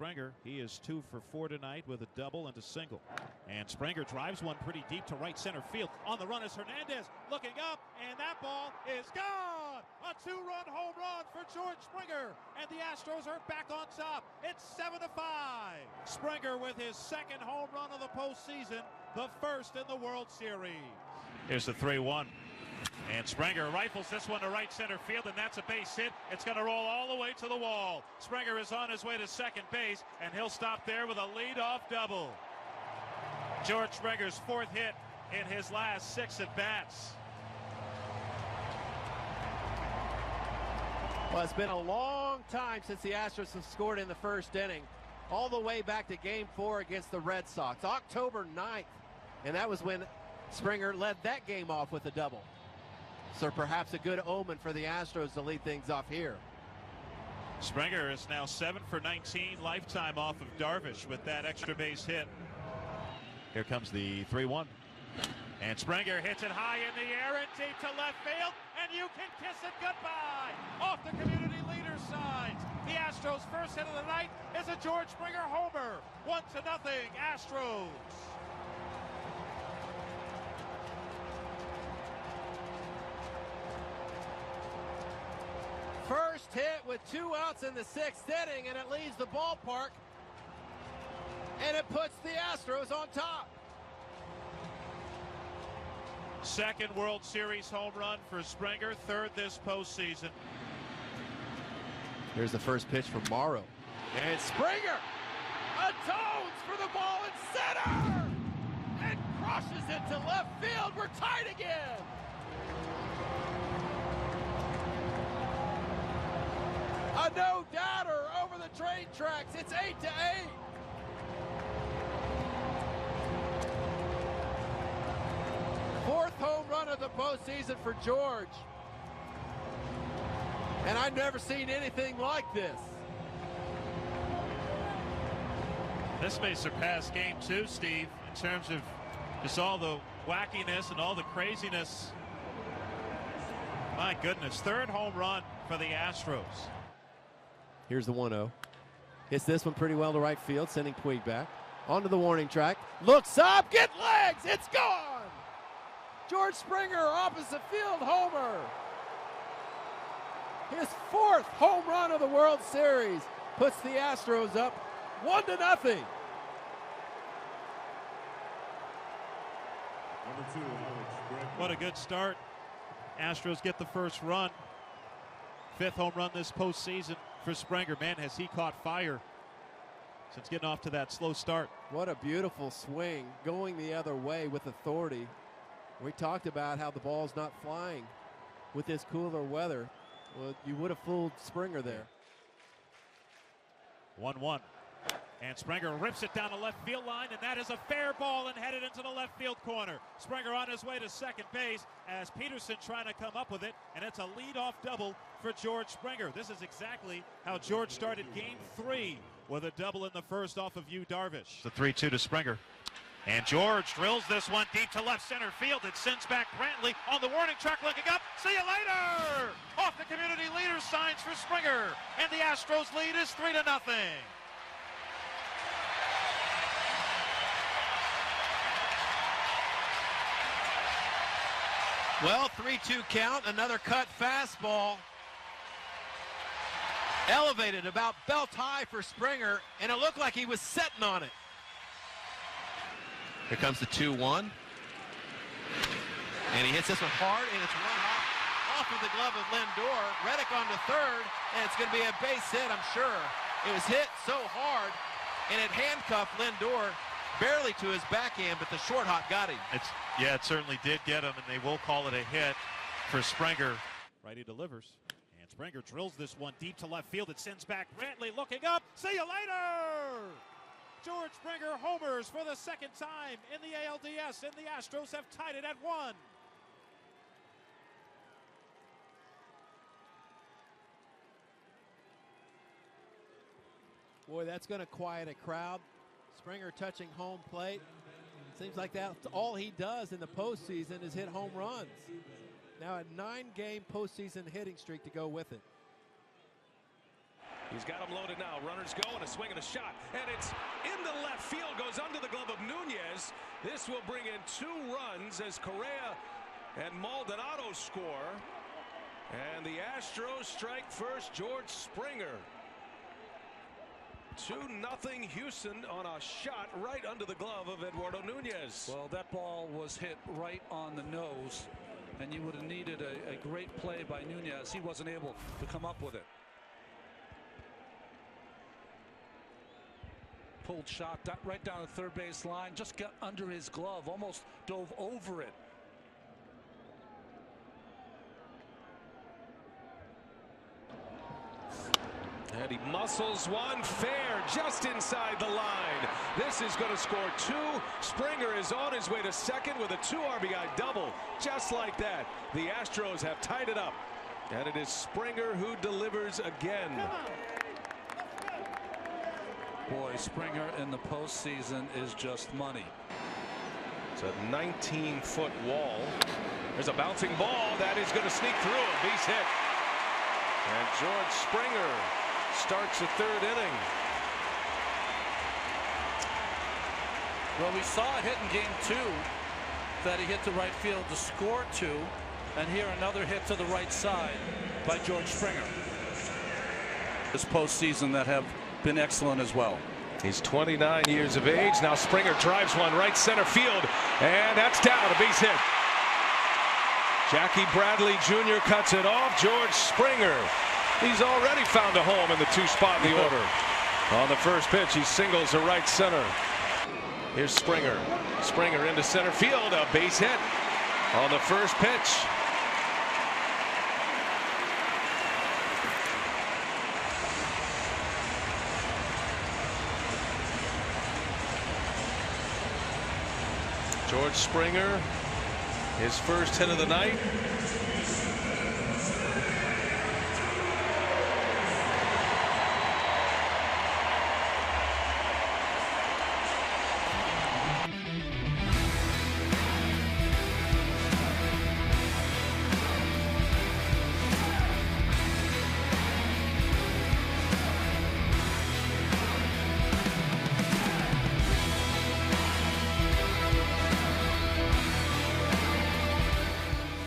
Springer. He is 2 for 4 tonight with a double and a single. And Springer drives one pretty deep to right center field. On the run is Hernandez looking up, and that ball is gone. A 2-run home run for George Springer, and the Astros are back on top. It's 7-5. Springer with his second home run of the postseason, the first in the World Series. Here's the 3-1. And Springer rifles this one to right center field, and that's a base hit. It's going to roll all the way to the wall. Springer is on his way to second base, and he'll stop there with a leadoff double. George Springer's fourth hit in his last 6 at-bats. Well, it's been a long time since the Astros have scored in the first inning, all the way back to Game 4 against the Red Sox, October 9th. And that was when Springer led that game off with a double. So perhaps a good omen for the Astros to lead things off here. Springer is now 7 for 19 lifetime off of Darvish with that extra base hit. Here comes the 3-1. And Springer hits it high in the air and deep to left field, and you can kiss it goodbye. Off the community leader's side. The Astros' first hit of the night is a George Springer homer. 1-0 Astros. First hit with 2 outs in the 6th inning, and it leaves the ballpark, and it puts the Astros on top. Second World Series home run for Springer, third this postseason. Here's the first pitch from Morrow. And Springer atones for the ball in center and crushes it to left field. We're tied again. A no-doubter over the train tracks. It's 8-8. Fourth home run of the postseason for George. And I've never seen anything like this. This may surpass Game 2, Steve, in terms of just all the wackiness and all the craziness. My goodness, third home run for the Astros. Here's the 1-0. Hits this one pretty well to right field, sending Puig back. Onto the warning track. Looks up, get legs, it's gone! George Springer, opposite field homer. His fourth home run of the World Series puts the Astros up 1-0. What a good start. Astros get the first run. Fifth home run this postseason for Springer. Man, has he caught fire since getting off to that slow start. What a beautiful swing, going the other way with authority. We talked about how the ball's not flying with this cooler weather. Well, you would have fooled Springer there. 1-1. And Springer rips it down the left field line, and that is a fair ball and headed into the left field corner. Springer on his way to second base as Peterson trying to come up with it, and it's a leadoff double for George Springer. This is exactly how George started Game 3 with a double in the first off of Yu Darvish. The 3-2 to Springer. And George drills this one deep to left center field. It sends back Brantley on the warning track looking up. See you later! Off the community leader signs for Springer. And the Astros lead is 3-0. Well, 3-2 count, another cut fastball. Elevated about belt high for Springer, and it looked like he was sitting on it. Here comes the 2-1. And he hits this one hard, and it's run off of the glove of Lindor. Reddick on to third, and it's going to be a base hit, I'm sure. It was hit so hard, and it handcuffed Lindor barely to his backhand, but the short hop got him. Yeah, it certainly did get him, and they will call it a hit for Springer. Righty delivers, and Springer drills this one deep to left field. It sends back Brantley looking up. See you later! George Springer homers for the second time in the ALDS, and the Astros have tied it at 1. Boy, that's going to quiet a crowd. Springer touching home plate. Seems like that's all he does in the postseason is hit home runs. Now a 9-game postseason hitting streak to go with it. He's got him loaded now. Runners go, and a swing and a shot. And it's in the left field, goes under the glove of Nunez. This will bring in 2 runs as Correa and Maldonado score. And the Astros strike first, George Springer. 2-0 Houston on a shot right under the glove of Eduardo Nunez. Well, that ball was hit right on the nose, and you would have needed a great play by Nunez. He wasn't able to come up with it. Pulled shot right down the third base line, just got under his glove, almost dove over it. And he muscles one fair just inside the line. This is going to score 2. Springer is on his way to second with a 2 RBI double. Just like that, the Astros have tied it up. And it is Springer who delivers again. Boy, Springer in the postseason is just money. It's a 19-foot wall. There's a bouncing ball that is going to sneak through a base hit. And George Springer starts the 3rd inning. Well, we saw a hit in game 2 that he hit to right field to score 2, and here another hit to the right side by George Springer. This postseason that have been excellent as well. He's 29 years of age. Now Springer drives one right center field, and that's down, a base hit. Jackie Bradley Jr. cuts it off. George Springer, he's already found a home in the 2 spot in the order. On the first pitch, he singles to right center. Here's Springer. Springer into center field, a base hit on the first pitch. George Springer, his first hit of the night.